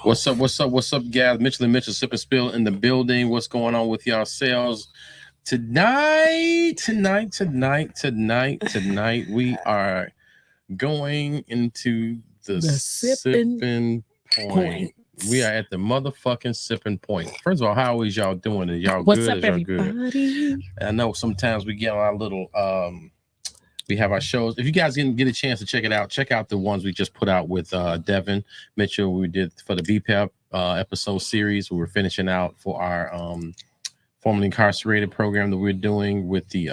What's up? What's up, guys? Mitchell&Mitchell, Sip&Spill in the building. What's going on with y'all sales tonight? We are going into the sipping point. We are at the motherfucking sipping point. First of all, how is y'all doing? Are y'all What's good? up, everybody? I know sometimes we get on our little we have our shows. If you guys didn't get a chance to check it out, check out the ones we just put out with Devin Mitchell. We did for the BPEP episode series. We were finishing out for our formerly incarcerated program that we're doing with the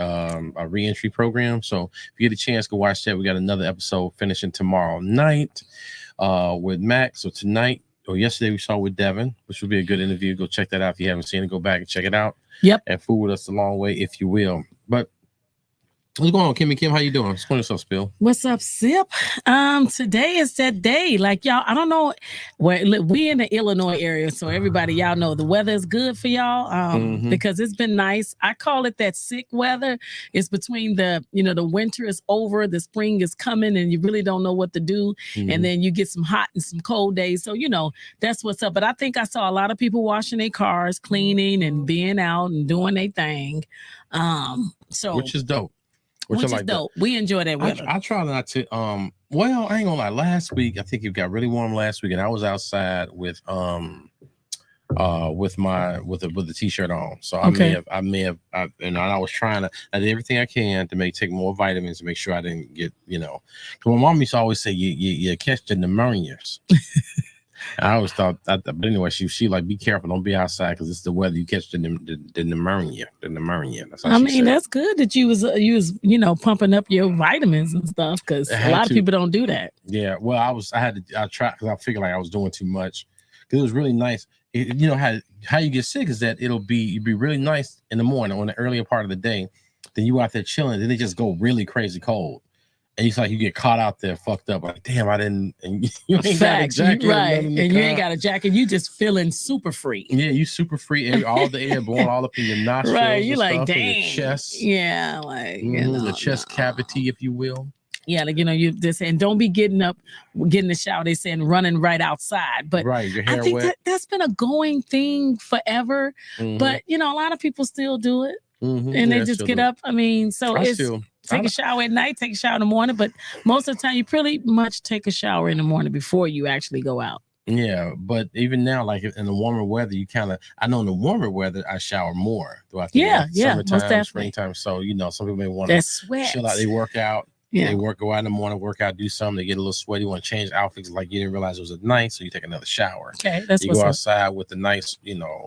reentry program. So if you get a chance, go watch that. We got another episode finishing tomorrow night with Max. So tonight or yesterday we saw with Devin, which will be a good interview. Go check that out if you haven't seen it. Go back and check it out. Yep. And fool with us a long way, if you will. But what's going on, Kimmi? Kim, how you doing? What's going on, Spill? What's up, Sip? Today is that day. Like, y'all, I don't know where we in the Illinois area, so everybody, y'all know the weather is good for y'all because it's been nice. I call it that sick weather. It's between the winter is over, the spring is coming, and you really don't know what to do. And then you get some hot and some cold days. So, that's what's up. But I think I saw a lot of people washing their cars, cleaning and being out and doing their thing. Which is dope. Which is dope. We enjoy that weather. I try not to. Well, I ain't gonna lie. Last week, I think it got really warm last week, and I was outside with the t-shirt on. So I may have, and I was trying to. I did everything I can to take more vitamins to make sure I didn't get, because my mom used to always say you catch the pneumonias. I always thought, but anyway, she like, be careful, don't be outside because it's the weather. You catch the pneumonia. That's that's good that you was pumping up your vitamins and stuff because a lot of people don't do that. Yeah, well, I tried because I figured like I was doing too much because it was really nice. How you get sick is that you'd be really nice in the morning on the earlier part of the day, then you out there chilling, then they just go really crazy cold. And it's like you get caught out there fucked up. Like, damn, I didn't. And you ain't got a jacket. Right. And you ain't got a jacket. You just feeling super free. Yeah, you super free. All the air blowing all up in your nostrils. Right. You like, stuff, dang. Your chest. Yeah. Like, the chest cavity, if you will. Yeah. Like, you just saying, don't be getting up, getting the shower. They saying running right outside. But right, your hair I think wet. that's been a going thing forever. But, a lot of people still do it. And they just get up. I mean, so take a shower at night, take a shower in the morning, but most of the time you pretty much take a shower in the morning before you actually go out. Yeah, but even now, like in the warmer weather, I know in the warmer weather, I shower more throughout the year. Summertime, springtime. So, some people may want to chill out, they work out. Yeah. They go out in the morning, work out, do something. They get a little sweaty, want to change outfits. Like you didn't realize it was at night, so you take another shower. Okay, that's you go outside with a nice,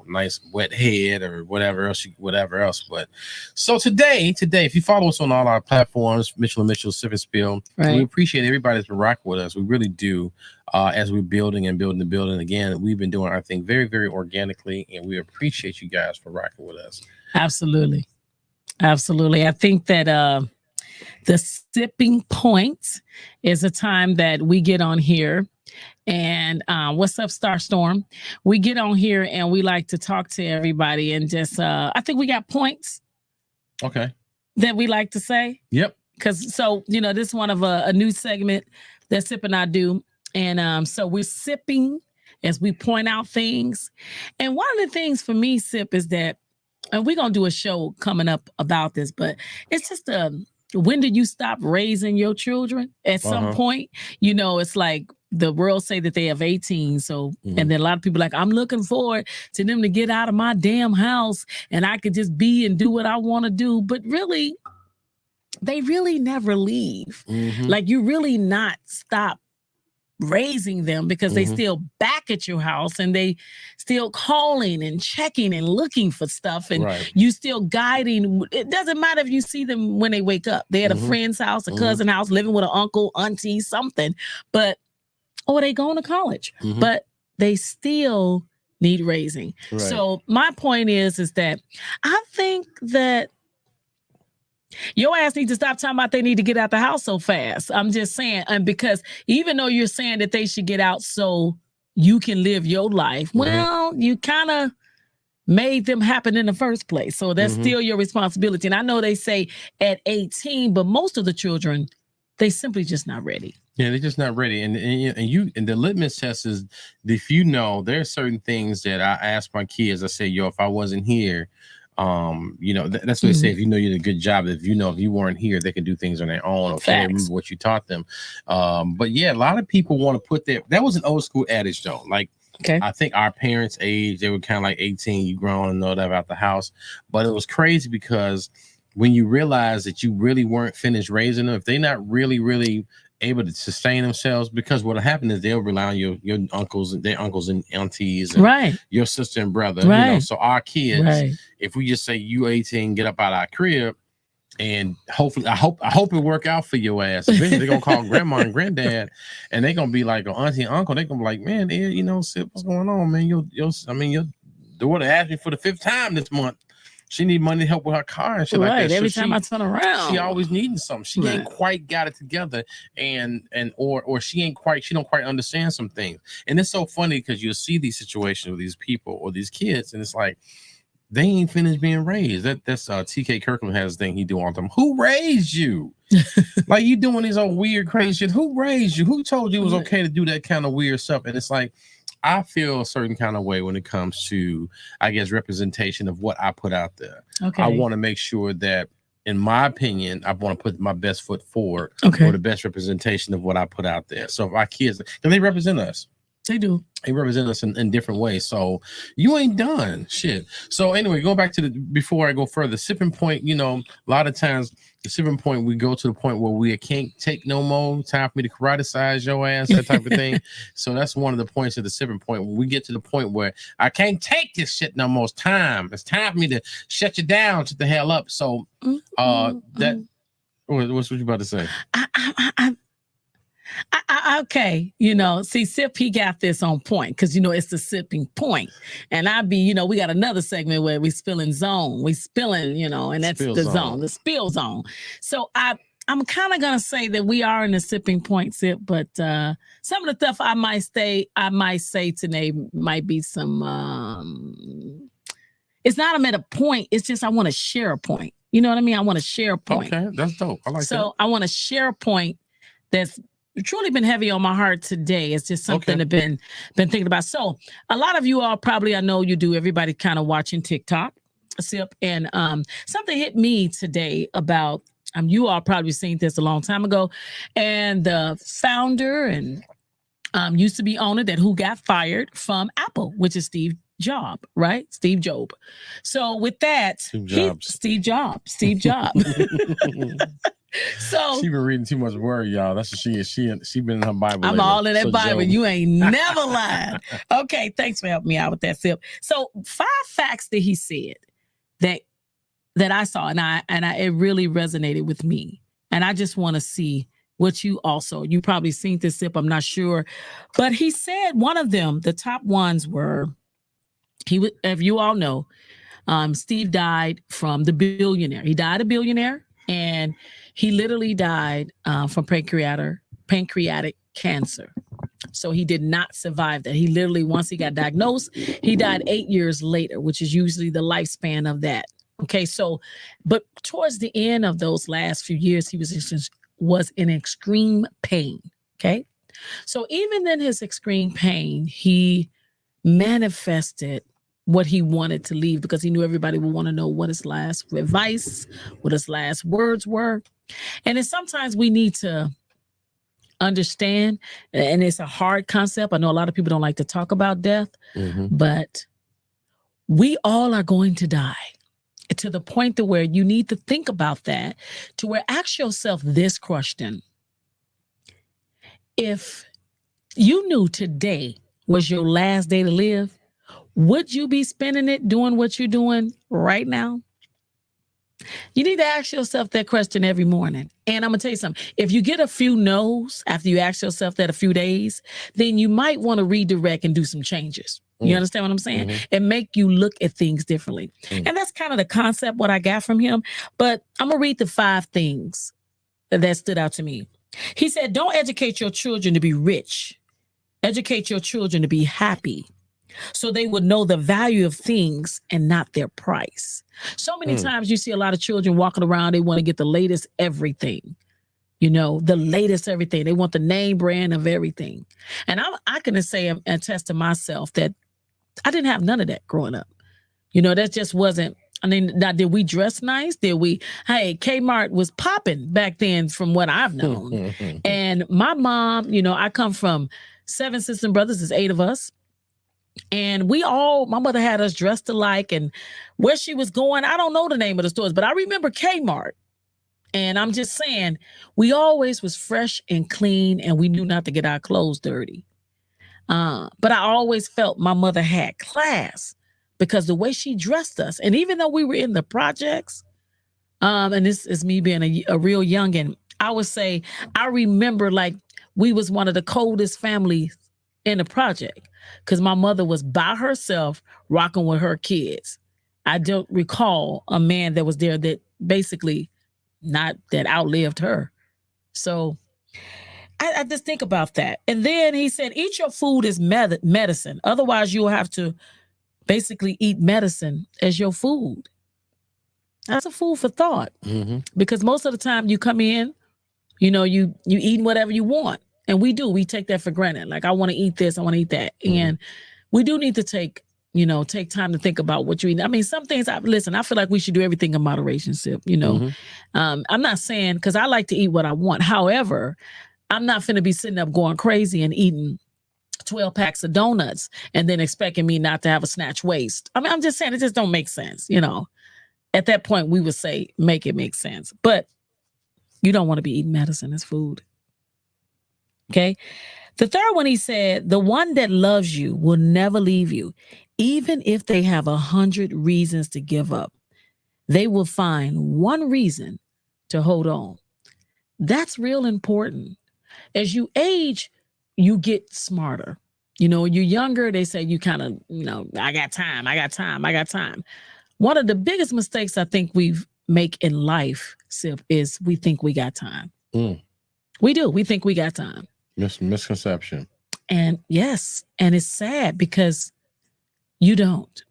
nice wet head or whatever else. But so today, if you follow us on all our platforms, Mitchell&Mitchell, Sip&Spill, we appreciate everybody that's been rocking with us. We really do. As we're building the building again, we've been doing our thing very, very organically, and we appreciate you guys for rocking with us. Absolutely. I think that the sipping point is a time that we get on here and what's up, Starstorm? We get on here and we like to talk to everybody and just I think we got points. Okay. That we like to say. Yep. Because this is one of a new segment that Sip and I do. And so we're sipping as we point out things. And one of the things for me, Sip, is that, and we're going to do a show coming up about this, but it's just when did you stop raising your children? At some point, it's like the world say that they have 18. So, and then a lot of people like, I'm looking forward to them to get out of my damn house and I could just be and do what I want to do. But really, they really never leave. Like you really not stop raising them because they still back at your house and they still calling and checking and looking for stuff and you still guiding. It doesn't matter if you see them when they wake up. They're at a friend's house, a cousin house, living with an uncle, auntie, something, or they going to college, but they still need raising. So my point is that I think that your ass needs to stop talking about they need to get out the house so fast. I'm just saying, and because even though you're saying that they should get out so you can live your life, well, you kind of made them happen in the first place. So that's still your responsibility. And I know they say at 18, but most of the children, they simply just not ready. Yeah, they're just not ready. And the litmus test is if there are certain things that I ask my kids. I say, yo, if I wasn't here, that's what they say. If you did a good job, if you weren't here, they can do things on their own. Okay, they remember what you taught them. But yeah, a lot of people want to put that was an old school adage though. Like, I think our parents' age, they were kind of like 18, you grown and know that about the house. But it was crazy because when you realize that you really weren't finished raising them, if they're not really able to sustain themselves, because what'll happen is they'll rely on your uncles and their uncles and aunties and your sister and brother. So our kids, if we just say you 18, get up out of our crib, and hopefully I hope it work out for your ass. Eventually they're gonna call grandma and granddad, and they're gonna be like auntie and uncle. They're gonna be like, man, Sip, what's going on, man? Your daughter asked me for the 5th time this month. She need money to help with her car and shit like that. Every time I turn around, she always needing something. She ain't quite got it together, or she don't quite understand some things. And it's so funny because you'll see these situations with these people or these kids, and it's like they ain't finished being raised. That's TK Kirkland has a thing he do all the time. Who raised you? Like, you doing these old weird crazy shit. Who raised you? Who told you it was okay to do that kind of weird stuff? And it's like, I feel a certain kind of way when it comes to, I guess, representation of what I put out there. I want to make sure that, in my opinion, I want to put my best foot forward for the best representation of what I put out there. So if our kids, and they represent us. They do. They represent us in different ways. So you ain't done shit. So anyway, go back to before I go further, sipping point, a lot of times the sipping point, we go to the point where we can't take no more. Time for me to karate-size your ass, that type of thing. So that's one of the points of the sipping point. When we get to the point where I can't take this shit no more, it's time for me to shut you down, shut the hell up. So what's what you about to say? Okay, see, Sip, he got this on point because it's the sipping point, and we got another segment where we spilling zone, and that's the zone, the spill zone. So I'm kind of gonna say that we are in the sipping point, Sip, but some of the stuff I might say today might be some. It's not I'm at a point. It's just I want to share a point. You know what I mean? I want to share a point. Okay, that's dope. I like that. So I want to share a point that's truly been heavy on my heart today. It's just something I've been thinking about. So a lot of you all probably, I know you do, everybody kind of watching TikTok, Sip, and something hit me today about, you all probably seen this a long time ago, and the founder and used to be owner who got fired from Apple, which is Steve Jobs, right? Steve Jobs. So with that, Steve Jobs. So she been reading too much word, y'all. That's what she is. She been in her Bible. I'm all in that Bible. You ain't never lied. Okay, thanks for helping me out with that, Sip. So 5 facts that he said that I saw, and it really resonated with me. And I just want to see what you probably seen this, Sip. I'm not sure, but he said one of them. The top ones were if you all know, Steve died from the billionaire. He died a billionaire. And he literally died from pancreatic cancer. So he did not survive that. He literally, once he got diagnosed, he died 8 years later, which is usually the lifespan of that. Okay, so, but towards the end of those last few years, he was in extreme pain. Okay, so even in his extreme pain, he manifested what he wanted to leave, because he knew everybody would want to know what his last advice, what his last words were. And then sometimes we need to understand, and it's a hard concept. I know a lot of people don't like to talk about death, but we all are going to die, to the point to where you need to think about that, to where ask yourself this question. If you knew today was your last day to live, would you be spending it doing what you're doing right now? You need to ask yourself that question every morning. And I'm going to tell you something. If you get a few no's after you ask yourself that a few days, then you might want to redirect and do some changes. You understand what I'm saying? And make you look at things differently. And that's kind of the concept, what I got from him. But I'm going to read the 5 things that stood out to me. He said, don't educate your children to be rich. Educate your children to be happy, so they would know the value of things and not their price. So many times you see a lot of children walking around, they want to get the latest everything. the latest everything. They want the name brand of everything. And I can say and attest to myself that I didn't have none of that growing up. That just wasn't. I mean, now, did we dress nice? Did we? Hey, Kmart was popping back then from what I've known. And my mom, I come from 7 sisters and brothers. There's 8 of us. And my mother had us dressed alike. And where she was going, I don't know the name of the stores, but I remember Kmart. And I'm just saying, we always was fresh and clean, and we knew not to get our clothes dirty. But I always felt my mother had class because the way she dressed us, and even though we were in the projects, and this is me being a real youngin', I would say I remember like we was one of the coldest families in the project because my mother was by herself rocking with her kids. I don't recall a man that was there that basically not that outlived her. So I just think about that. And then he said, eat your food as medicine. Otherwise, you'll have to basically eat medicine as your food. That's a food for thought. Because most of the time you come in, you eating whatever you want. And we do. We take that for granted. Like, I want to eat this. I want to eat that. And we do need to take time to think about what you eat. I mean, some things, I feel like we should do everything in moderation, Sip. I'm not saying, because I like to eat what I want. However, I'm not finna be sitting up going crazy and eating 12 packs of donuts and then expecting me not to have a snatch waist. I mean, I'm just saying it just don't make sense. At that point, we would say, make it make sense. But you don't want to be eating medicine as food. Okay. The third one, he said, the one that loves you will never leave you, even if they have 100 reasons to give up. They will find one reason to hold on. That's real important. As you age, you get smarter. You're younger, they say you kind of, I got time. One of the biggest mistakes I think we make in life, Sip, is we think we got time. We do. We think we got time. Misconception. And yes, and it's sad because you don't.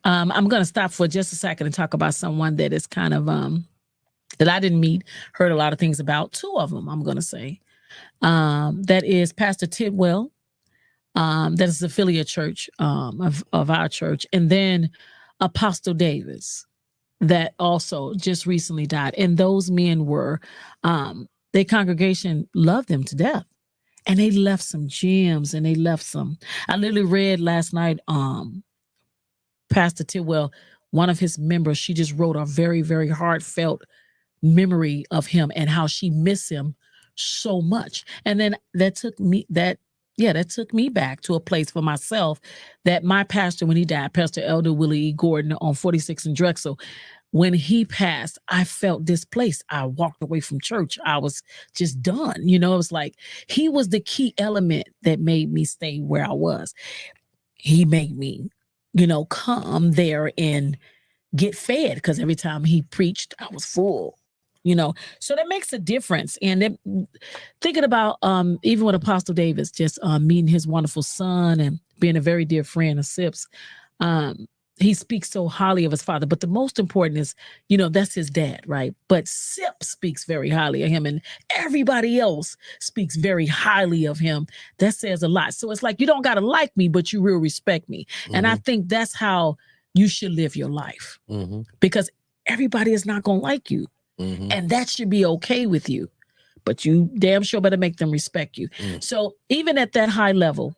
I'm going to stop for just a second and talk about someone that is kind of, that I didn't meet, heard a lot of things about. 2 of them, I'm going to say. That is Pastor Tidwell. That is the affiliate church of our church. And then Apostle Davis, that also just recently died. And those men were, their congregation loved them to death. And they left some gems and they left some. I literally read last night, Pastor Tidwell, one of his members, she just wrote a very, very heartfelt memory of him and how she missed him so much. And then that took me back to a place for myself that my pastor, when he died, Pastor Elder Willie E. Gordon on 46 and Drexel, when he passed, I felt displaced. I walked away from church. I was just done. It was like he was the key element that made me stay where I was. He made me, come there and get fed because every time he preached, I was full. So that makes a difference. And then thinking about even with Apostle Davis, just meeting his wonderful son and being a very dear friend of Sip's, he speaks so highly of his father. But the most important is, that's his dad, right? But Sip speaks very highly of him, and everybody else speaks very highly of him. That says a lot. So it's like, you don't got to like me, but you will respect me. And I think that's how you should live your life, because everybody is not going to like you. And that should be okay with you, but you damn sure better make them respect you. So even at that high level,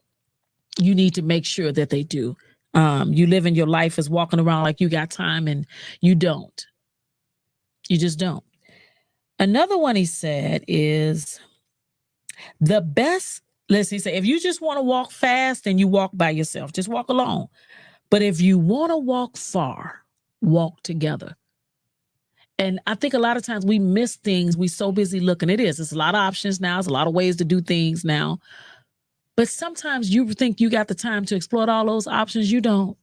you need to make sure that they do. You living your life as walking around like you got time, and you don't. You just don't. Another one he said is the best. Listen, he said, if you just want to walk fast, then you walk by yourself. Just walk alone. But if you want to walk far, walk together. And I think a lot of times we miss things. We so busy looking. It's a lot of options now. There's a lot of ways to do things now. But sometimes you think you got the time to explore all those options. You don't.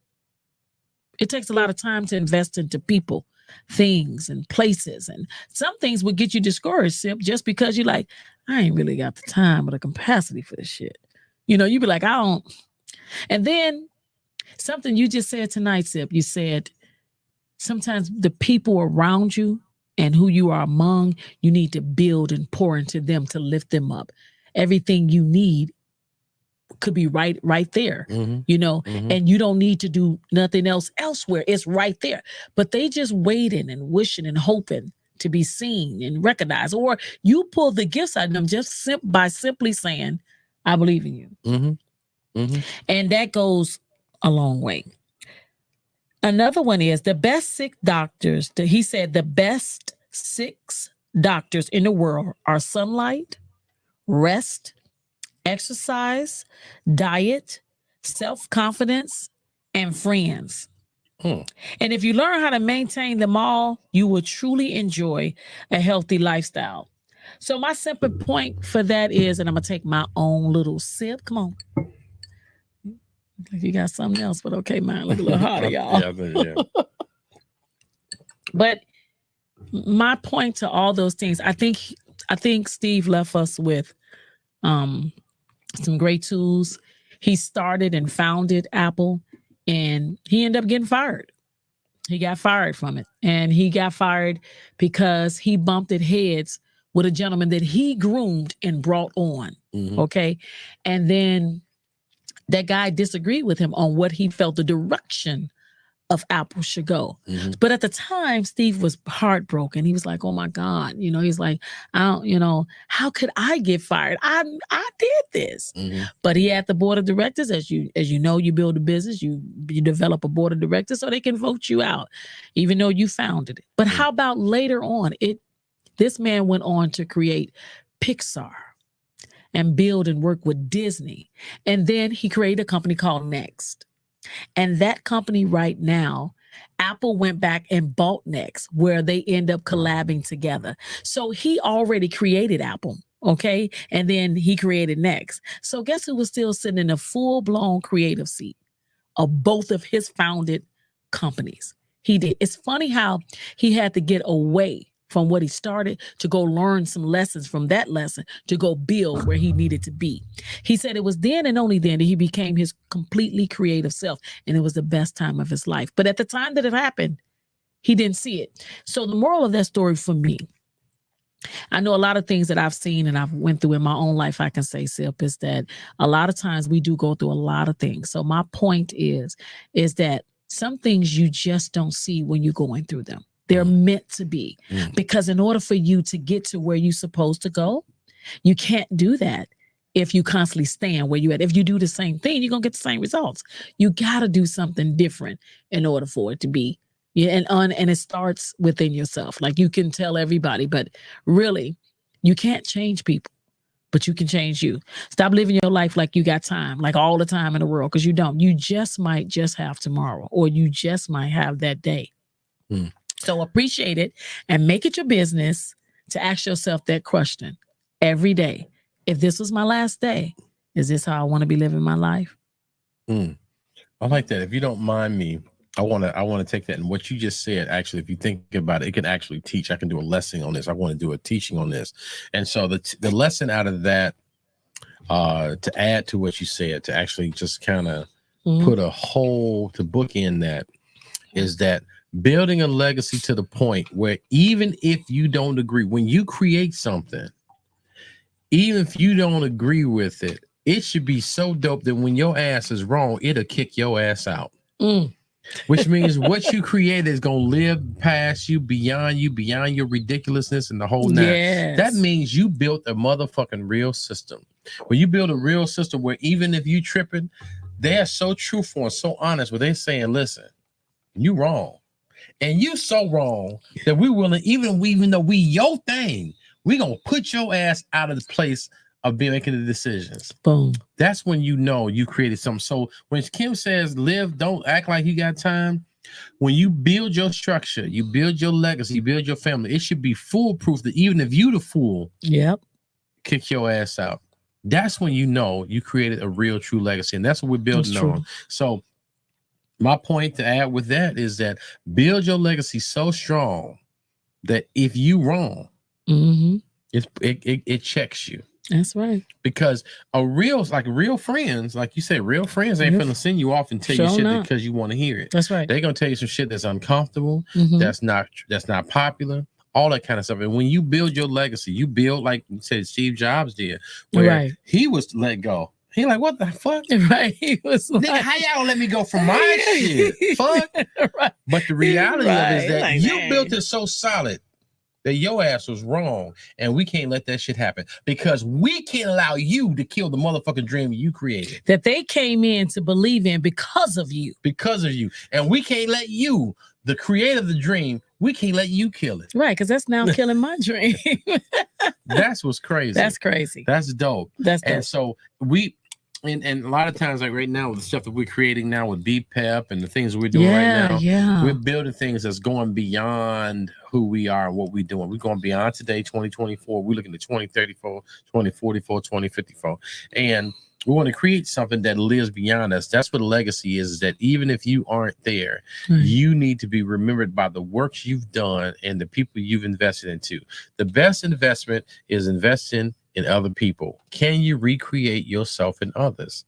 It takes a lot of time to invest into people, things, and places. And some things would get you discouraged, Sip, just because you're like, I ain't really got the time or the capacity for this shit. You'd be like, I don't. And then something you just said tonight, Sip, you said, sometimes the people around you and who you are among, you need to build and pour into them to lift them up. Everything you need could be right there, you know, and you don't need to do nothing else elsewhere. It's right there. But they just waiting and wishing and hoping to be seen and recognized, or you pull the gifts out of them just by simply saying, I believe in you. And that goes a long way. Another one is the best 6 doctors. He said the best 6 doctors in the world are sunlight, rest, exercise, diet, self-confidence, and friends. And if you learn how to maintain them all, you will truly enjoy a healthy lifestyle. So my simple point for that is, and I'm going to take my own little sip. Come on. You got something else, but okay, mine look a little harder, y'all. Yeah. But my point to all those things, I think Steve left us with some great tools. He started and founded Apple, and he ended up getting fired. He got fired from it, and he got fired because he bumped heads with a gentleman that he groomed and brought on. Okay, and then that guy disagreed with him on what he felt the direction of Apple should go. But at the time, Steve was heartbroken. He was like, oh my God, you know, he's like, how could I get fired? I did this. But he had the board of directors. As you know, you build a business, you develop a board of directors so they can vote you out, even though you founded it. But how about later on, this man went on to create Pixar and build and work with Disney. And then he created a company called Next. And that company right now, Apple went back and bought Next, where they end up collabing together. So he already created Apple, okay? And then he created Next. So guess who was still sitting in a full-blown creative seat of both of his founded companies? He did. It's funny how he had to get away from what he started to go learn some lessons from that lesson to go build where he needed to be. He said it was then and only then that he became his completely creative self, and it was the best time of his life. But at the time that it happened, he didn't see it. So the moral of that story for me, I know a lot of things that I've seen and I've went through in my own life, I can say, Sip, is that a lot of times we do go through a lot of things. So my point is that some things you just don't see when you're going through them. They're meant to be, because in order for you to get to where you're supposed to go, you can't do that if you constantly stand where you're at. If you do the same thing, you're going to get the same results. You got to do something different in order for it to be. Yeah, and it starts within yourself. Like, you can tell everybody, but really, you can't change people, but you can change you. Stop living your life like you got time, like all the time in the world, because you don't. You just might just have tomorrow, or you just might have that day. So appreciate it and make it your business to ask yourself that question every day. If this was my last day, is this how I want to be living my life? I like that. If you don't mind me, I want to take that. And what you just said, actually, if you think about it, it can actually teach. I can do a lesson on this. I want to do a teaching on this. And so the lesson out of that, to add to what you said, to actually just kind of put a hole to bookend that, is that building a legacy to the point where even if you don't agree, when you create something, even if you don't agree with it, it should be so dope that when your ass is wrong, it'll kick your ass out. Which means what you create is going to live past you, beyond your ridiculousness and the whole nine. Yes. That means you built a motherfucking real system. When you build a real system where even if you tripping, they're so truthful and so honest where they're saying, listen, you wrong. And you so wrong that we willing, even though we your thing, we gonna put your ass out of the place of being making the decisions. Boom. That's when you know you created something. So when Kim says live, don't act like you got time. When you build your structure, you build your legacy, you build your family, it should be foolproof that even if you the fool, kick your ass out. That's when you know you created a real true legacy. And that's what we're building on. So my point to add with that is that build your legacy so strong that if you wrong, it checks you. That's right. Because real friends, like you said, real friends ain't finna send you off and tell you shit because you want to hear it. That's right. They're gonna tell you some shit that's uncomfortable, that's not popular, all that kind of stuff. And when you build your legacy, you build like you said Steve Jobs did, where he was let go. He like, what the fuck? Right. He was like, nigga, how y'all let me go from my shit? Fuck. Right. But the reality of it is that like, you built it so solid that your ass was wrong. And we can't let that shit happen because we can't allow you to kill the motherfucking dream you created. That they came in to believe in because of you. Because of you. And we can't let you, the creator of the dream, we can't let you kill it. Right, because that's now killing my dream. That's what's crazy. That's crazy. That's dope. That's dope. And so we... And a lot of times, like right now, with the stuff that we're creating now with BPEP and the things that we're doing right now, we're building things that's going beyond who we are and what we're doing. We're going beyond today, 2024. We're looking at 2034, 2044, 2054. And we want to create something that lives beyond us. That's what a legacy is that even if you aren't there, you need to be remembered by the works you've done and the people you've invested into. The best investment is investing in other people. Can you recreate yourself in others?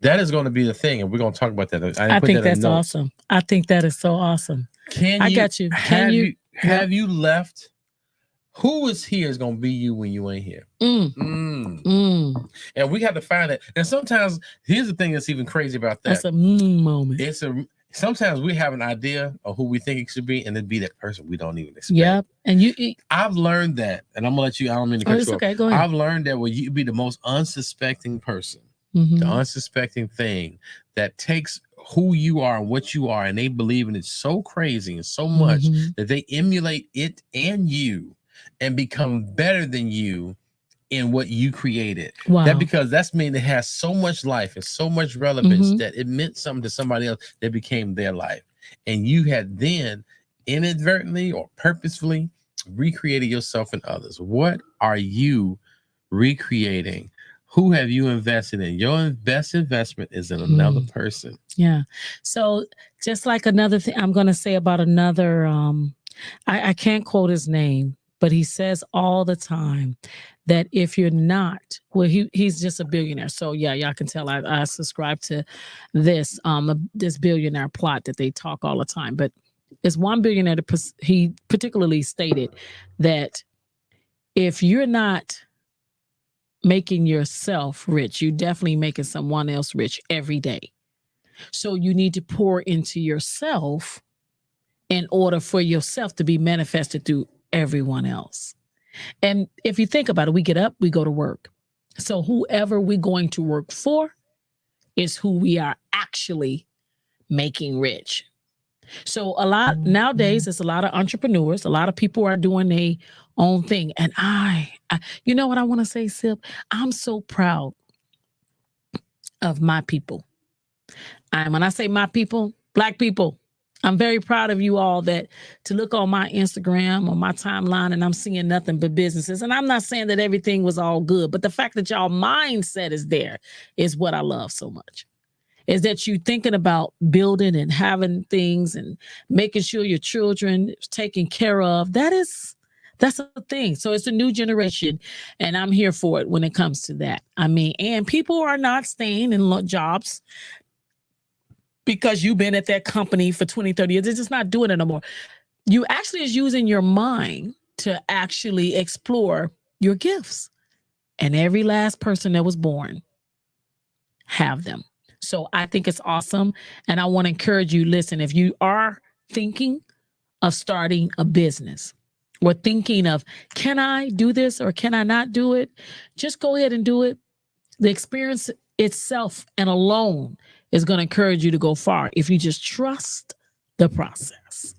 That is going to be the thing, and we're going to talk about that. I think that's awesome. I think that is so awesome. I got you. Have you left? Who is here is going to be you when you ain't here. And we have to find it. And sometimes, here's the thing that's even crazy about that. That's a moment. Sometimes we have an idea of who we think it should be, and it'd be that person we don't even expect. Yep. And I've learned that, and I'm gonna let you. I don't mean to cut you off. Okay, go ahead. I've learned that when you be the most unsuspecting person, the unsuspecting thing that takes who you are and what you are, and they believe in it so crazy and so much that they emulate it and you, and become better than you in what you created. Wow. That because that's mean it has so much life and so much relevance that it meant something to somebody else that became their life. And you had then inadvertently or purposefully recreated yourself in others. What are you recreating? Who have you invested in? Your best investment is in another person. Yeah. So just like another thing I'm going to say about another, I can't quote his name, but he says all the time that if you're not, well, he's just a billionaire. So yeah, y'all can tell I subscribe to this billionaire plot that they talk all the time. But it's one billionaire that he particularly stated that if you're not making yourself rich, you're definitely making someone else rich every day. So you need to pour into yourself in order for yourself to be manifested through everyone else. And if you think about it, we get up, we go to work. So whoever we're going to work for is who we are actually making rich. So a lot nowadays, there's a lot of entrepreneurs, a lot of people are doing their own thing. And I you know what I want to say, Sip? I'm so proud of my people. And when I say my people, Black people, I'm very proud of you all that to look on my Instagram or my timeline and I'm seeing nothing but businesses. And I'm not saying that everything was all good, but the fact that y'all mindset is there is what I love so much. Is that you thinking about building and having things and making sure your children is taken care of. That's a thing. So it's a new generation and I'm here for it when it comes to that. I mean, and people are not staying in jobs because you've been at that company for 20, 30 years. They're just not doing it no more. You actually is using your mind to actually explore your gifts. And every last person that was born have them. So I think it's awesome. And I want to encourage you, listen, if you are thinking of starting a business or thinking of, can I do this or can I not do it? Just go ahead and do it. The experience itself and alone is going to encourage you to go far if you just trust the process.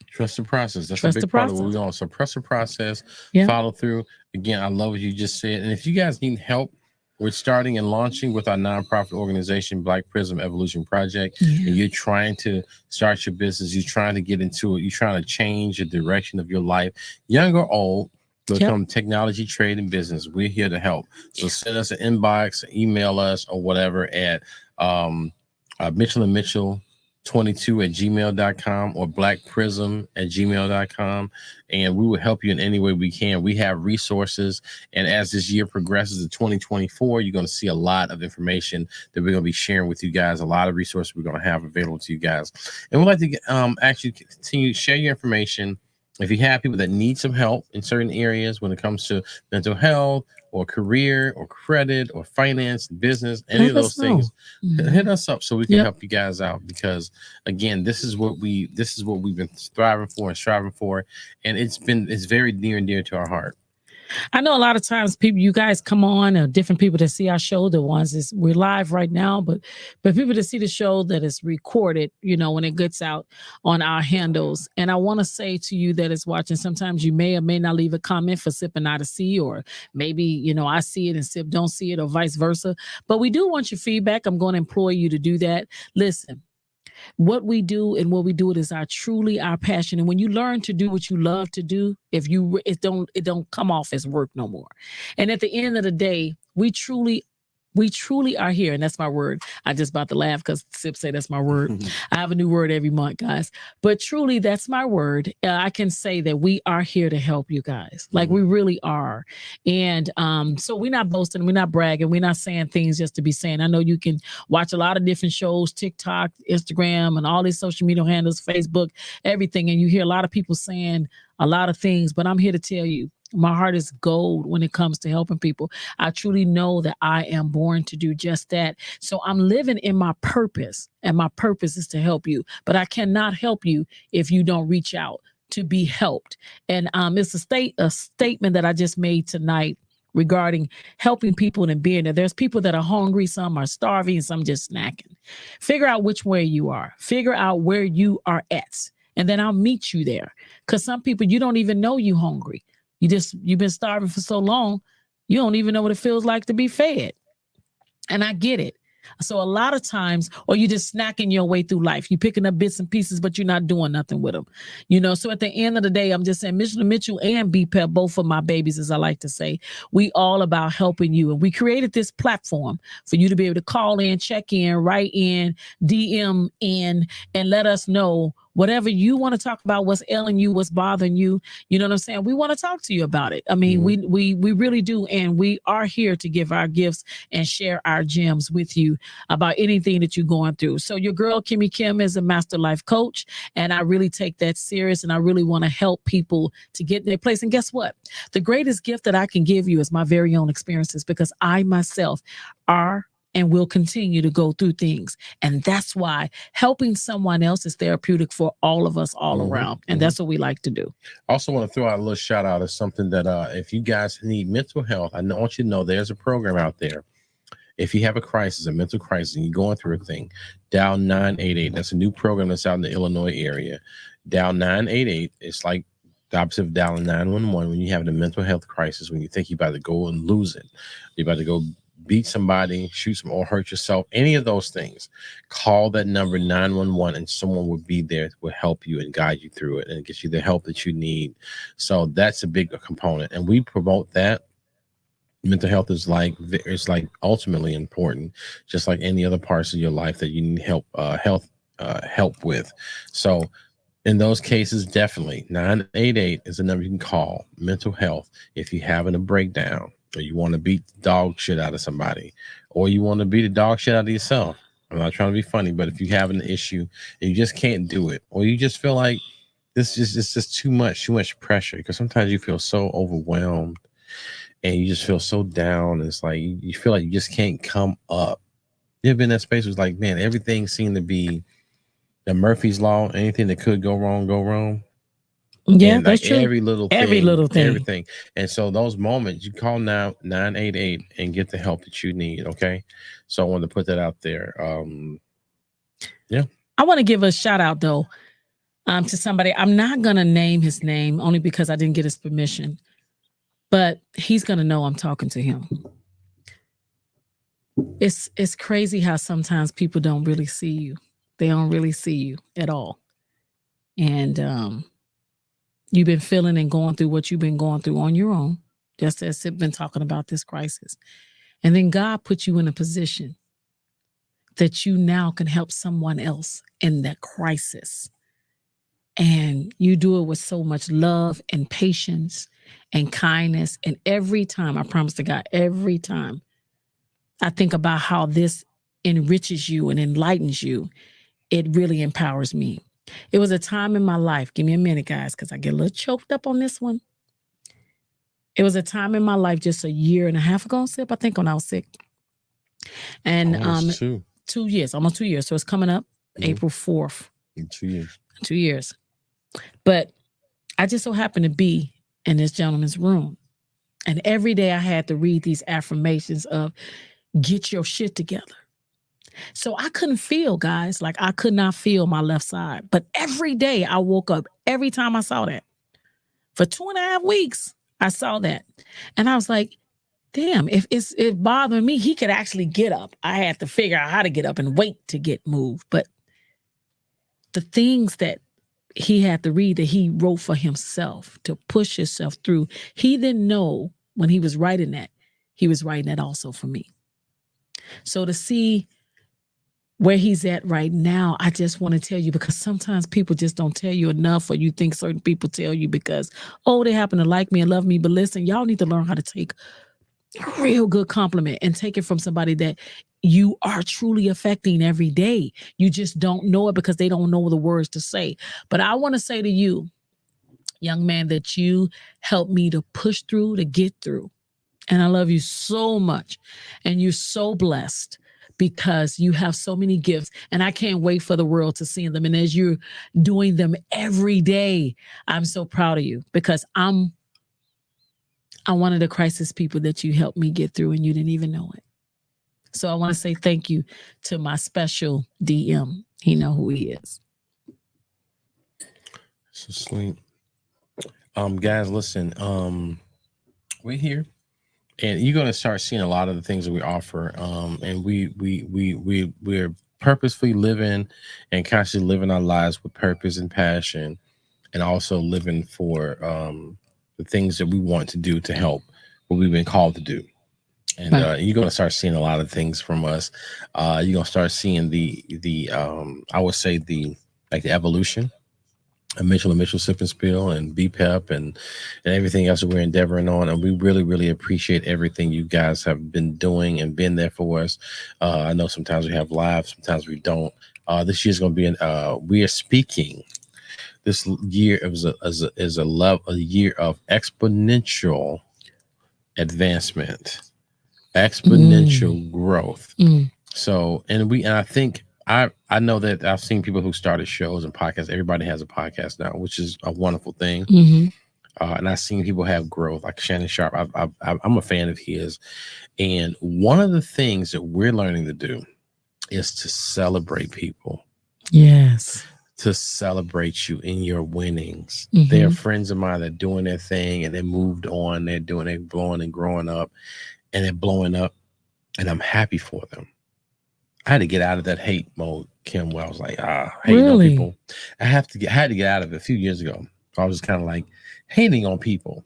Trust the process. That's a big part of what we're doing. So trust the process, follow through. Again, I love what you just said. And if you guys need help with starting and launching with our nonprofit organization, Black Prism Evolution Project, and you're trying to start your business, you're trying to get into it, you're trying to change the direction of your life, young or old, become technology, trade, and business. We're here to help. So send us an inbox, email us, or whatever at Mitchell&Mitchell 22@gmail.com or blackprism@gmail.com, and we will help you in any way we can. We have resources, and as this year progresses to 2024, you're going to see a lot of information that we're going to be sharing with you guys, a lot of resources we're going to have available to you guys. And we'd like to actually continue to share your information If you have people that need some help in certain areas when it comes to mental health or career or credit or finance, business, any of Let those us know. things, hit us up so we can Yep. help you guys out. Because again, this is what we've been thriving for and striving for, and it's very near and dear to our heart. I know a lot of times people, you guys come on, different people that see our show, the ones is we're live right now, but people that see the show that is recorded, when it gets out on our handles. And I want to say to you that is watching, sometimes you may or may not leave a comment for Sip and I to see, or maybe, I see it and Sip don't see it, or vice versa. But we do want your feedback. I'm going to employ you to do that. Listen, what we do and what we do it is truly our passion. And when you learn to do what you love to do, it don't come off as work no more. And at the end of the day, we truly are here, and that's my word. I just about to laugh because Sip say that's my word. I have a new word every month, guys. But truly, that's my word. I can say that we are here to help you guys. Like we really are. And so we're not boasting, we're not bragging, we're not saying things just to be saying. I know you can watch a lot of different shows, TikTok, Instagram, and all these social media handles, Facebook, everything, and you hear a lot of people saying a lot of things. But I'm here to tell you, my heart is gold when it comes to helping people. I truly know that I am born to do just that. So I'm living in my purpose, and my purpose is to help you. But I cannot help you if you don't reach out to be helped. And it's a statement that I just made tonight regarding helping people and being there. There's people that are hungry, some are starving, and some just snacking. Figure out which way you are. Figure out where you are at, and then I'll meet you there. Because some people, you don't even know you hungry. You've been starving for so long, you don't even know what it feels like to be fed. And I get it. So a lot of times, or you just snacking your way through life. You picking up bits and pieces, but you're not doing nothing with them. So at the end of the day, I'm just saying Mitchell and BPEP, both of my babies, as I like to say, we all about helping you. And we created this platform for you to be able to call in, check in, write in, DM in, and let us know whatever you want to talk about, what's ailing you, what's bothering you. You know what I'm saying? We want to talk to you about it. I mean, we really do. And we are here to give our gifts and share our gems with you about anything that you're going through. So your girl, Kimmi Kim, is a master life coach. And I really take that serious. And I really want to help people to get in their place. And guess what? The greatest gift that I can give you is my very own experiences, because I myself are and will continue to go through things. And that's why helping someone else is therapeutic for all of us all around. And that's what we like to do. I also want to throw out a little shout out of something that if you guys need mental health, I want you to know there's a program out there. If you have a crisis, a mental crisis, and you're going through a thing, dial 988. That's a new program that's out in the Illinois area. Dial 988. It's like the opposite of dialing 911 when you have a mental health crisis, when you think you're about to go and lose it. You're about to go beat somebody, shoot some, or hurt yourself, any of those things. Call that number 911 and someone will be there, will help you and guide you through it and get you the help that you need. So that's a big component. And we promote that. Mental health is like ultimately important, just like any other parts of your life that you need help with. So in those cases, definitely 988 is the number you can call. Mental health. If you're having a breakdown, or you want to beat the dog shit out of somebody, or you want to beat the dog shit out of yourself. I'm not trying to be funny, but if you have an issue and you just can't do it, or you just feel like it's just too much pressure, because sometimes you feel so overwhelmed and you just feel so down. It's like you feel like you just can't come up. You've been in that space where it's like, man, everything seemed to be the Murphy's Law. Anything that could go wrong, go wrong. Yeah, and that's like true. every little thing, everything. And so those moments, you call now 988 and get the help that you need. Okay. So I wanted to put that out there. Yeah. I want to give a shout out though, to somebody. I'm not gonna name his name only because I didn't get his permission, but he's gonna know I'm talking to him. It's crazy how sometimes people don't really see you. They don't really see you at all. And you've been feeling and going through what you've been going through on your own, just as Sip been talking about this crisis. And then God put you in a position that you now can help someone else in that crisis. And you do it with so much love and patience and kindness. And every time, I promise to God, every time I think about how this enriches you and enlightens you, it really empowers me. It was a time in my life. Give me a minute, guys, because I get a little choked up on this one. It was a time in my life just a year and a half ago, Sip, I think, when I was sick. And Almost 2. 2 years, almost 2 years. So it's coming up April 4th. In 2 years. 2 years. But I just so happened to be in this gentleman's room. And every day I had to read these affirmations of get your shit together. So I couldn't feel, guys, like I could not feel my left side. But every day I woke up, every time I saw that. For 2.5 weeks, I saw that. And I was like, damn, if it bothered me, he could actually get up. I had to figure out how to get up and wait to get moved. But the things that he had to read that he wrote for himself to push himself through, he didn't know when he was writing that, he was writing that also for me. So to see where he's at right now, I just want to tell you, because sometimes people just don't tell you enough, or you think certain people tell you because, oh, they happen to like me and love me. But listen, y'all need to learn how to take a real good compliment and take it from somebody that you are truly affecting every day. You just don't know it because they don't know the words to say. But I want to say to you, young man, that you helped me to push through, to get through. And I love you so much. And you're so blessed because you have so many gifts. And I can't wait for the world to see them. And as you're doing them every day, I'm so proud of you, because I'm one of the crisis people that you helped me get through and you didn't even know it. So I want to say thank you to my special DM. He know who he is. So sweet. Guys, listen, we're here. And you're going to start seeing a lot of the things that we offer. And we're purposefully living and constantly living our lives with purpose and passion, and also living for the things that we want to do to help what we've been called to do. And you're going to start seeing a lot of things from us. You're going to start seeing the I would say the evolution of Mitchell&Mitchell, Sip&Spill, and BPEP, and everything else that we're endeavoring on. And we really, really appreciate everything you guys have been doing and been there for us. I know sometimes we have live, sometimes we don't. This year's going to be we are speaking. This year is a year of exponential advancement, exponential growth. So, and I think I know that I've seen people who started shows and podcasts. Everybody has a podcast now, which is a wonderful thing. And I've seen people have growth, like Shannon Sharp. I'm a fan of his. And one of the things that we're learning to do is to celebrate people. Yes. To celebrate you in your winnings. There are friends of mine that are doing their thing and they moved on. They're blowing and growing up, and they're blowing up, and I'm happy for them. I had to get out of that hate mode, Kim, where I was like, hating on people. I had to get out of it a few years ago. I was just kind of like hating on people,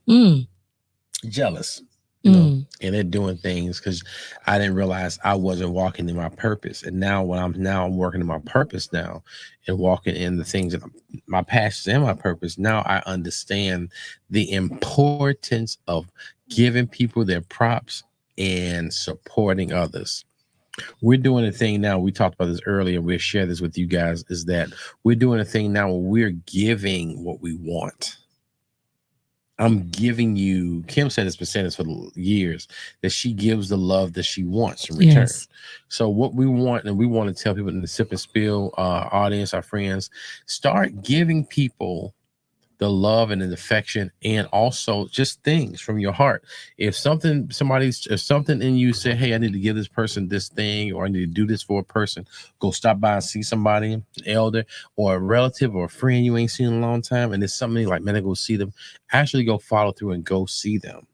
jealous, you know, and they're doing things because I didn't realize I wasn't walking in my purpose. And now when I'm working in my purpose now and walking in the things that my passions and my purpose, now I understand the importance of giving people their props and supporting others. We're doing a thing now. We talked about this earlier. We'll share this with you guys, is that we're doing a thing now where we're giving what we want. I'm giving you, Kim said it's been saying this for years, that she gives the love that she wants in return. Yes. So what we want, and we want to tell people in the Sip&Spill audience, our friends, start giving people the love and the affection, and also just things from your heart. If something in you say, hey, I need to give this person this thing, or I need to do this for a person, go stop by and see somebody, an elder or a relative or a friend you ain't seen in a long time, and there's something like, man, I go see them. Actually go follow through and go see them.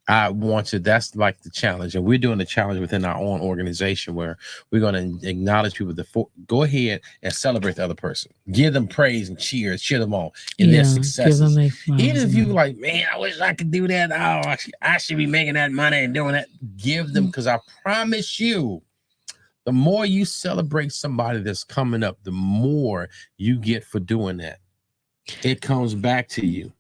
I want to, that's like the challenge. And we're doing the challenge within our own organization where we're going to acknowledge people go ahead and celebrate the other person. Give them praise and cheers, cheer them on in their successes. Even if you like, man, I wish I could do that. Oh, I should be making that money and doing that. Give them, because I promise you, the more you celebrate somebody that's coming up, the more you get for doing that. It comes back to you.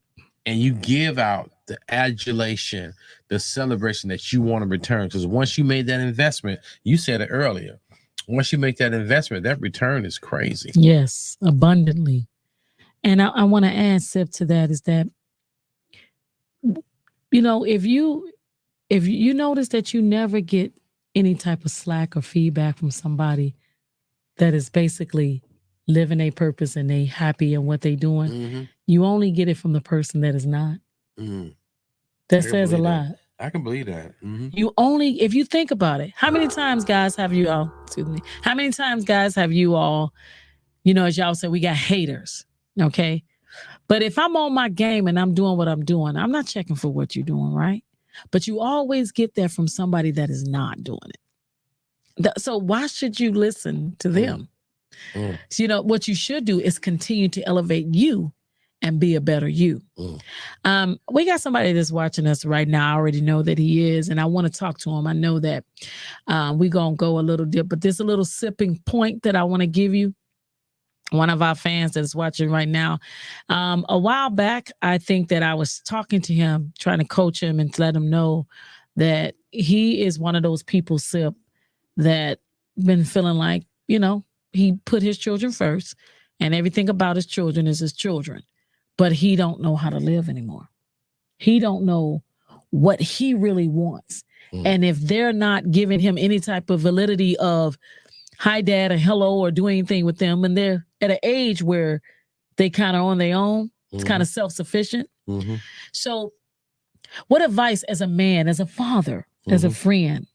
And you give out the adulation, the celebration that you want to return. Because once you made that investment, you said it earlier, once you make that investment, that return is crazy. Yes, abundantly. And I want to add, Sip, to that is that, if you notice that you never get any type of slack or feedback from somebody that is basically living a purpose and they happy in what they doing, Mm-hmm. you only get it from the person that is not. Mm-hmm. That says a lot. I can believe that. Mm-hmm. You only, if you think about it, how many times, guys, have you all, excuse me, how many times, guys, have you all, as y'all say, we got haters, okay? But if I'm on my game and I'm doing what I'm doing, I'm not checking for what you're doing, right? But you always get that from somebody that is not doing it. So why should you listen to them? So, what you should do is continue to elevate you and be a better you. We got somebody that's watching us right now. I already know that he is, and I want to talk to him. I know that we're going to go a little dip, but there's a little sipping point that I want to give you. One of our fans that's watching right now. A while back, I think that I was talking to him, trying to coach him and to let him know that he is one of those people, Sip, that been feeling like, he put his children first and everything about his children is his children, but he don't know how to live anymore. He don't know what he really wants. And if they're not giving him any type of validity of hi, dad, or hello, or do anything with them, and they're at an age where they kind of on their own, it's kind of self-sufficient. So what advice as a man, as a father, as a friend,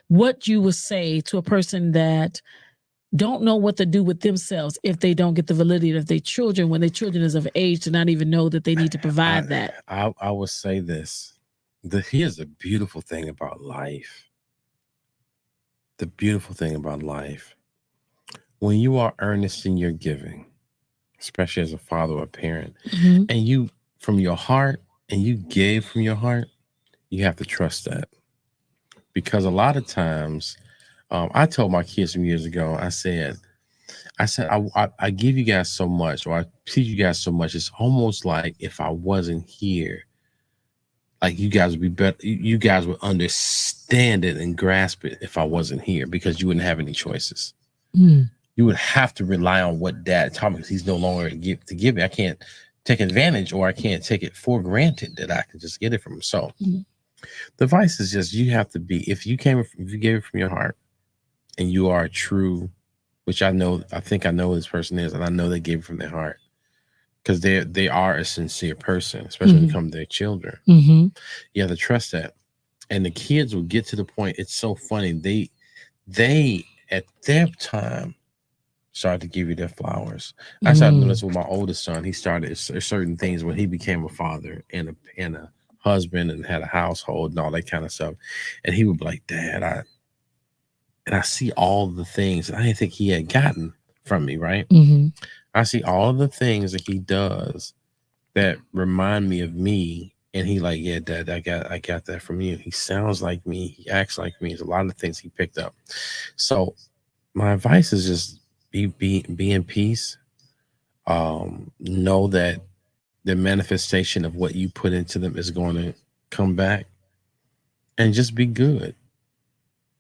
what you would say to a person that don't know what to do with themselves if they don't get the validity of their children when their children is of age to not even know that they need to provide that? I would say this. Here's the beautiful thing about life. The beautiful thing about life. When you are earnest in your giving, especially as a father or a parent, and you from your heart and you gave from your heart, you have to trust that. Because a lot of times, I told my kids some years ago, I said, I give you guys so much, or I teach you guys so much. It's almost like if I wasn't here, like you guys would be better. You guys would understand it and grasp it if I wasn't here, because you wouldn't have any choices. You would have to rely on what dad taught me, because he's no longer to give me. I can't take advantage, or I can't take it for granted that I can just get it from him. So the advice is just, you have to be, if you gave it from your heart and you are true, which I think I know who this person is, and I know they gave it from their heart, because they are a sincere person, especially when it comes to their children. You have to trust that. And the kids will get to the point. It's so funny. They at their time started to give you their flowers. I started doing this with my oldest son. He started certain things when he became a father and a husband and had a household and all that kind of stuff. And he would be like, Dad, I see all the things that I didn't think he had gotten from me, right? I see all of the things that he does that remind me of me. And he like, yeah, Dad, I got that from you. He sounds like me. He acts like me. There's a lot of things he picked up. So my advice is just be in peace. Know that the manifestation of what you put into them is going to come back, and just be good.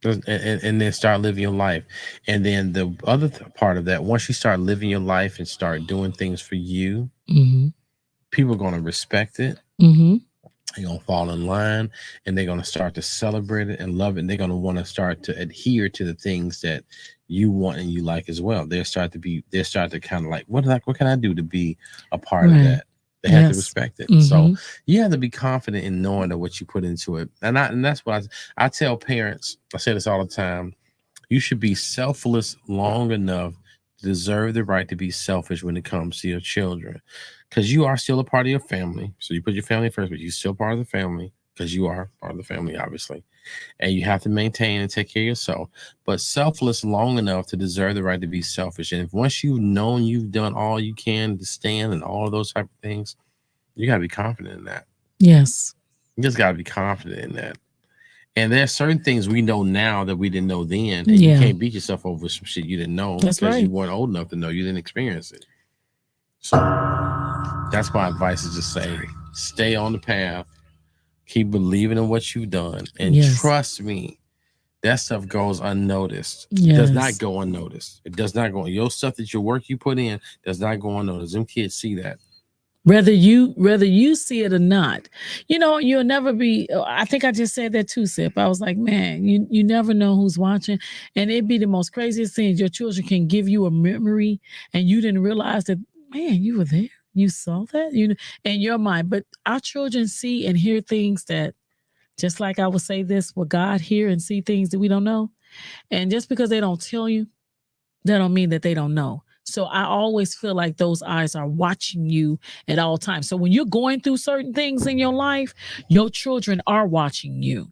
And then start living your life. And then the other part of that, once you start living your life and start doing things for you, people are going to respect it. They're going to fall in line, and they're going to start to celebrate it and love it. And they're going to want to start to adhere to the things that you want and you like as well. They'll start to kind of like, what can I do to be a part of that? They have to respect it. So you have to be confident in knowing that what you put into it. And that's what I tell parents. I say this all the time. You should be selfless long enough to deserve the right to be selfish when it comes to your children, because you are still a part of your family. So you put your family first, but you're still part of the family, because you are part of the family, obviously. And you have to maintain and take care of yourself, but selfless long enough to deserve the right to be selfish. And if once you've known you've done all you can to stand and all of those type of things, you got to be confident in that. Yes. You just got to be confident in that. And there are certain things we know now that we didn't know then. And you can't beat yourself over some shit you didn't know, because you weren't old enough to know. You didn't experience it. So that's my advice, is just say, stay on the path. Keep believing in what you've done. And trust me, that stuff goes unnoticed. It does not Yes. go unnoticed. It does not go. Your stuff that your work you put in does not go unnoticed. Them kids see that. Whether you see it or not, you'll never be. I think I just said that too, Sip. I was like, man, you never know who's watching, and it'd be the most craziest thing. Your children can give you a memory, and you didn't realize that, man, you were there, you saw that, in your mind. But our children see and hear things that, just like I would say this, will God hear and see things that we don't know, and just because they don't tell you, that don't mean that they don't know. So I always feel like those eyes are watching you at all times. So when you're going through certain things in your life, your children are watching you.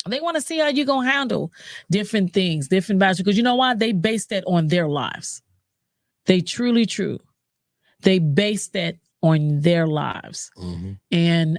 They want to see how you're going to handle different things, different battles. Because you know why? They base that on their lives. They truly, true. They base that on their lives. Mm-hmm. And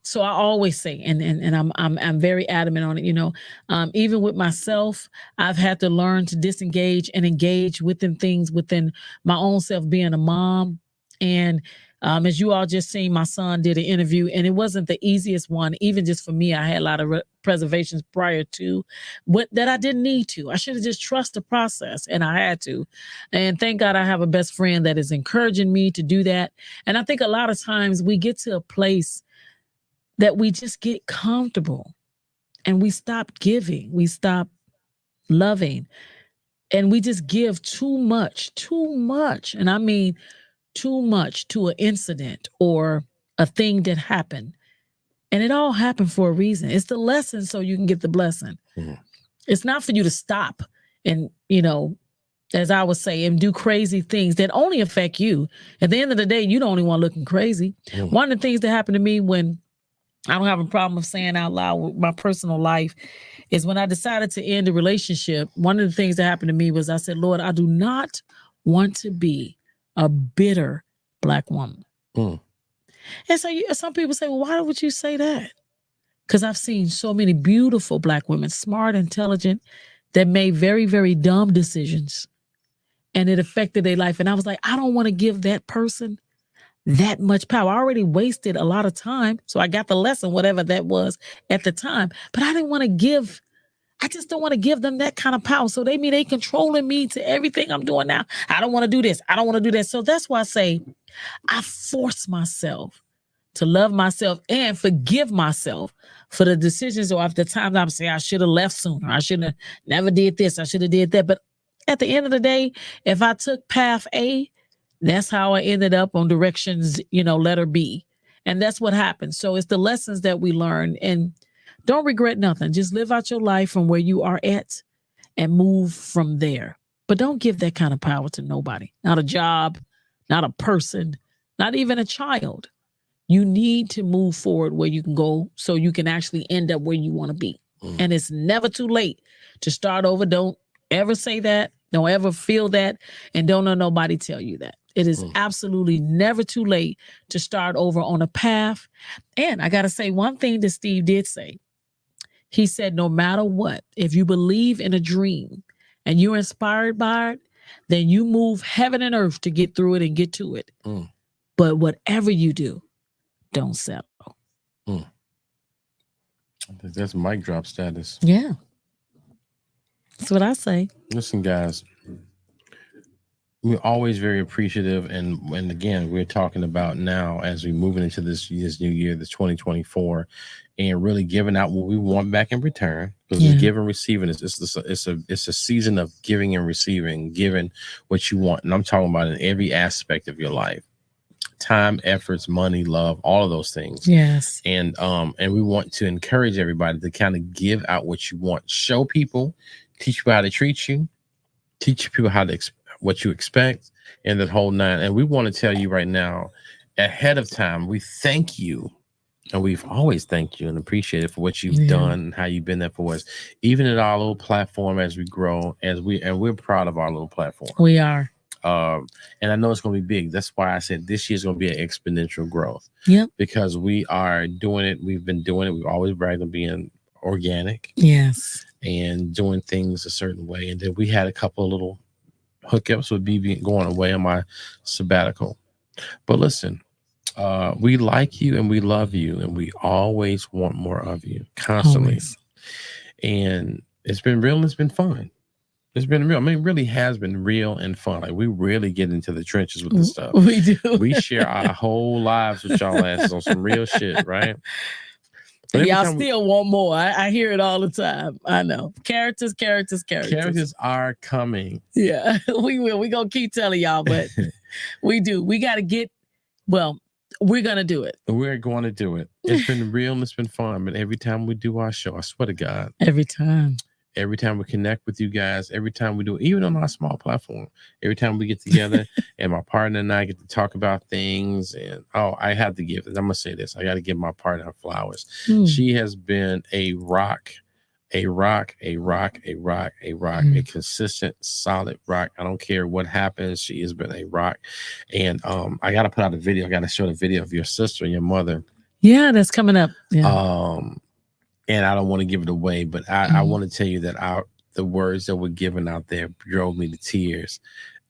so I always say, and I'm very adamant on it, even with myself, I've had to learn to disengage and engage within things within my own self, being a mom. And as you all just seen, my son did an interview, and it wasn't the easiest one. Even just for me, I had a lot of preservations prior to, but that I didn't need to. I should have just trust the process, and I had to. And thank God I have a best friend that is encouraging me to do that. And I think a lot of times we get to a place that we just get comfortable, and we stop giving, we stop loving, and we just give too much, and I mean too much to an incident or a thing that happened. And it all happened for a reason. It's the lesson so you can get the blessing. Mm-hmm. It's not for you to stop and, as I would say, and do crazy things that only affect you. At the end of the day, you the only one looking crazy. Mm-hmm. One of the things that happened to me, when I don't have a problem of saying out loud with my personal life, is when I decided to end a relationship. One of the things that happened to me was I said, Lord, I do not want to be a bitter Black woman. Mm. And so some people say, well, why would you say that? Because I've seen so many beautiful Black women, smart, intelligent, that made very, very dumb decisions. And it affected their life. And I was like, I don't want to give that person that much power. I already wasted a lot of time. So I got the lesson, whatever that was at the time. But I just don't want to give them that kind of power. So they controlling me to everything I'm doing now. I don't want to do this. I don't want to do that. So that's why I say I force myself to love myself and forgive myself for the decisions or the times I'm saying I should have left sooner. I should have never did this. I should have did that. But at the end of the day, if I took path A, that's how I ended up on directions, letter B. And that's what happens. So it's the lessons that we learn. And don't regret nothing. Just live out your life from where you are at and move from there. But don't give that kind of power to nobody. Not a job, not a person, not even a child. You need to move forward where you can go so you can actually end up where you want to be. Mm. And it's never too late to start over. Don't ever say that. Don't ever feel that. And don't let nobody tell you that. It is absolutely never too late to start over on a path. And I got to say one thing that Steve did say. He said, no matter what, if you believe in a dream and you're inspired by it, then you move heaven and earth to get through it and get to it. Mm. But whatever you do, don't settle. Mm. That's mic drop status. Yeah. That's what I say. Listen, guys, we're always very appreciative. And again, we're talking about now as we move into this new year, this 2024, and really giving out what we want back in return. Because it's giving and receiving. It's a season of giving and receiving, giving what you want. And I'm talking about in every aspect of your life. Time, efforts, money, love, all of those things. Yes. And we want to encourage everybody to kind of give out what you want. Show people, teach people how to treat you, teach people how to what you expect, and that whole nine. And we want to tell you right now, ahead of time, we thank you. And we've always thanked you and appreciated for what you've done and how you've been there for us, even at our little platform as we grow, and we're proud of our little platform. We are. And I know it's going to be big. That's why I said this year's going to be an exponential growth. Yep. Because we are doing it. We've been doing it. We've always bragged on being organic. Yes. And doing things a certain way. And then we had a couple of little hookups with me going away on my sabbatical. But listen, we like you and we love you and we always want more of you constantly. Always. And it's been real and it's been fun. It's been real. I mean, it really has been real and fun. Like, we really get into the trenches with this stuff. We do. We share our whole lives with y'all asses on some real shit, right? But Y'all still want more. I hear it all the time. I know. Characters. Characters are coming. Yeah, we will. We're going to keep telling y'all, but we do. We got to get, well, we're going to do it. We're going to do it. It's been real and it's been fun. But every time we do our show, I swear to God. Every time we connect with you guys, every time we do it, even on our small platform, every time we get together and my partner and I get to talk about things. And I have to give, I'm going to say this, I got to give my partner her flowers. She has been a consistent, solid rock. I don't care what happens. She has been a rock. And I got to put out a video. I got to show the video of your sister and your mother. Yeah, that's coming up. Yeah. And I don't want to give it away, but I want to tell you that the words that were given out there drove me to tears.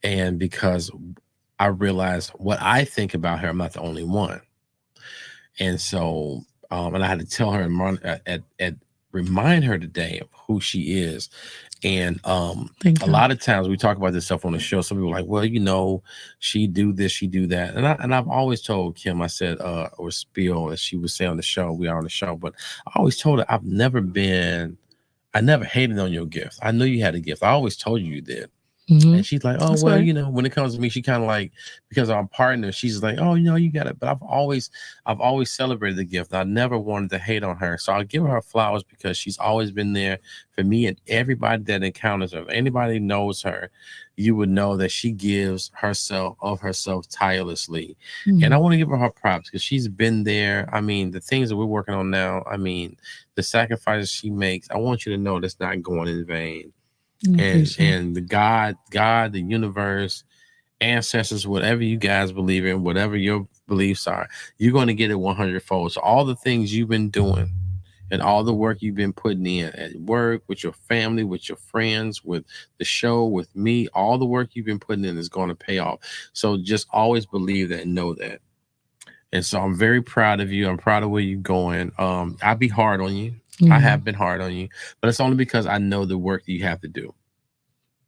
And because I realized what I think about her, I'm not the only one. And so, and I had to tell her and remind her today of who she is. And a lot of times we talk about this stuff on the show. Some people are like, well, you know, she do this, she do that. And I've always told Kim, I said, or Spill, as she would say on the show, we are on the show, but I always told her I never hated on your gift. I knew you had a gift. I always told you did. And she's like, oh, well, you know, when it comes to me, she kind of like, because I'm partner, she's like, oh, you know, you got it. But I've always celebrated the gift. I never wanted to hate on her. So I'll give her flowers because she's always been there for me and everybody that encounters her. If anybody knows her, you would know that she gives herself tirelessly. And I want to give her props because she's been there. I mean, the things that we're working on now, I mean, the sacrifices she makes, I want you to know that's not going in vain. And the God, the universe, ancestors, whatever you guys believe in, whatever your beliefs are, you're going to get it 100-fold. So all the things you've been doing and all the work you've been putting in at work, with your family, with your friends, with the show, with me, all the work you've been putting in is going to pay off. So just always believe that and know that. And so I'm very proud of you. I'm proud of where you're going. I'll be hard on you. I have been hard on you, but it's only because I know the work that you have to do.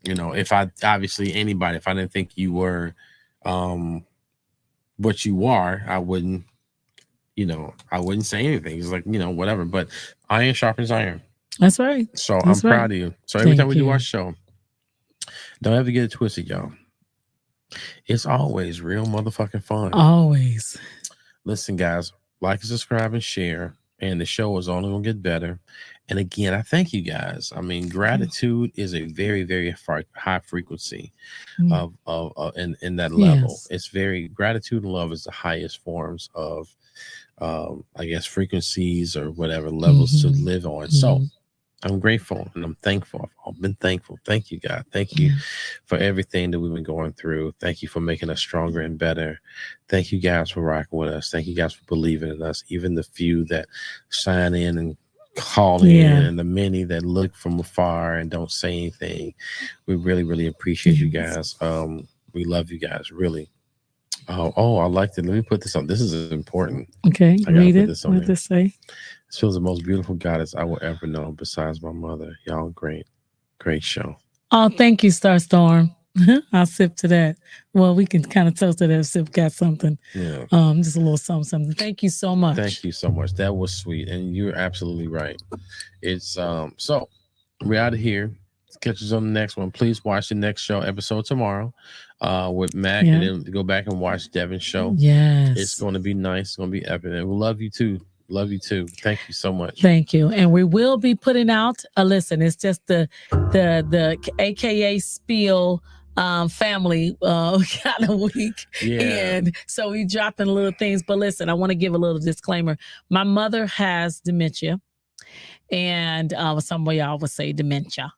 You know, if I didn't think you were what you are, I wouldn't say anything. It's like, you know, whatever. But iron sharpens iron. That's right. So I'm proud of you. So every time we do our show, don't ever get it twisted, y'all. It's always real motherfucking fun. Always. Listen, guys, like and subscribe and share. And the show is only going to get better. And again, I thank you guys. I mean, gratitude is a very, very high frequency of in that level. Yes. It's gratitude and love is the highest forms of, I guess, frequencies or whatever levels to live on. So I'm grateful and I'm thankful. I've been thankful. Thank you, God. Thank you for everything that we've been going through. Thank you for making us stronger and better. Thank you guys for rocking with us. Thank you guys for believing in us. Even the few that sign in and call in and the many that look from afar and don't say anything. We really, really appreciate you guys. We love you guys, really. Oh, I like it. Let me put this on. This is important. Okay, read it. What does it say? This feels the most beautiful goddess I will ever know besides my mother. Y'all great show. Oh, thank you, Starstorm. I'll sip to that. Well, we can kind of toast to that if Sip got something. Yeah. Just a little something. Thank you so much. Thank you so much. That was sweet. And you're absolutely right. It's so we're out of here. Catch us on the next one. Please watch the next show episode tomorrow with Mac and then go back and watch Devin's show. Yes. It's going to be nice. It's going to be epic. And we love you too. Love you too. Thank you so much. Thank you. And we will be putting out listen, it's just the AKA Spill family kind of week. Yeah. And so we dropping little things. But listen, I want to give a little disclaimer. My mother has dementia. And some of y'all would say dementia.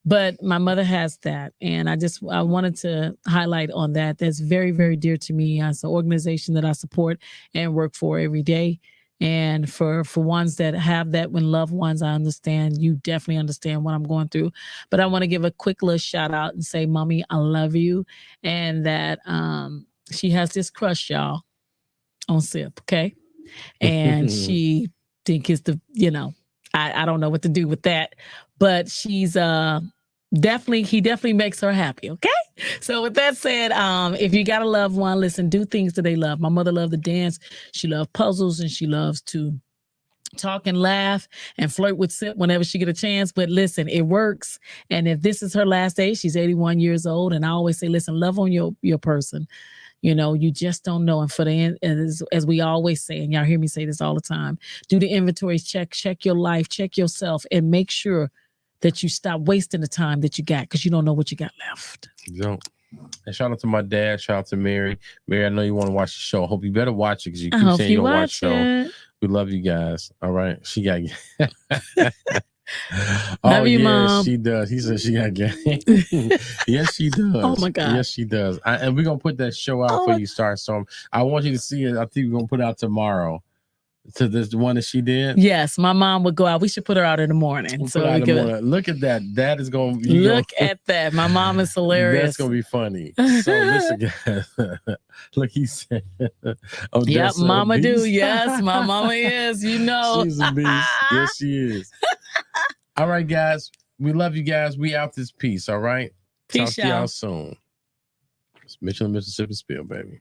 But my mother has that. And I wanted to highlight on that. That's very, very dear to me. It's an organization that I support and work for every day. And for ones that have that when loved ones, I understand. You definitely understand what I'm going through. But I want to give a quick little shout out and say, Mommy, I love you. And that she has this crush, y'all, on Sip, okay? And she think it's I don't know what to do with that, but she's he definitely makes her happy. Okay. So with that said, if you got a loved one, listen, do things that they love. My mother loved to dance. She loved puzzles, and she loves to talk and laugh and flirt with Sip whenever she get a chance. But listen, it works. And if this is her last day, she's 81 years old. And I always say, listen, love on your person. You know, you just don't know. And for the end, as we always say, and y'all hear me say this all the time, do the inventories, check your life, check yourself, and make sure that you stop wasting the time that you got, because you don't know what you got left. You don't. And shout out to my dad. Shout out to Mary. Mary, I know you want to watch the show. I hope you better watch it, because you keep saying you're going to watch the show. We love you guys. All right. She got love you, Mom. She does. He said she got game. Yes, she does. Oh my God. Yes, she does. And we're gonna put that show out for you, Star Storm. I want you to see it. I think we're gonna put it out tomorrow. To this one that she did. Yes, my mom would go out. We should put her out in the morning. Look at that. That is gonna look at that. My mom is hilarious. That's gonna be funny. So listen, guys. Look, he said, yep, Mama do. Yes, my mama is. You know, she's a beast. Yes, she is. All right, guys. We love you guys. We out this piece. All right. Peace. Talk to y'all soon. It's Mitchell and Mitchell Sip and Spill, baby.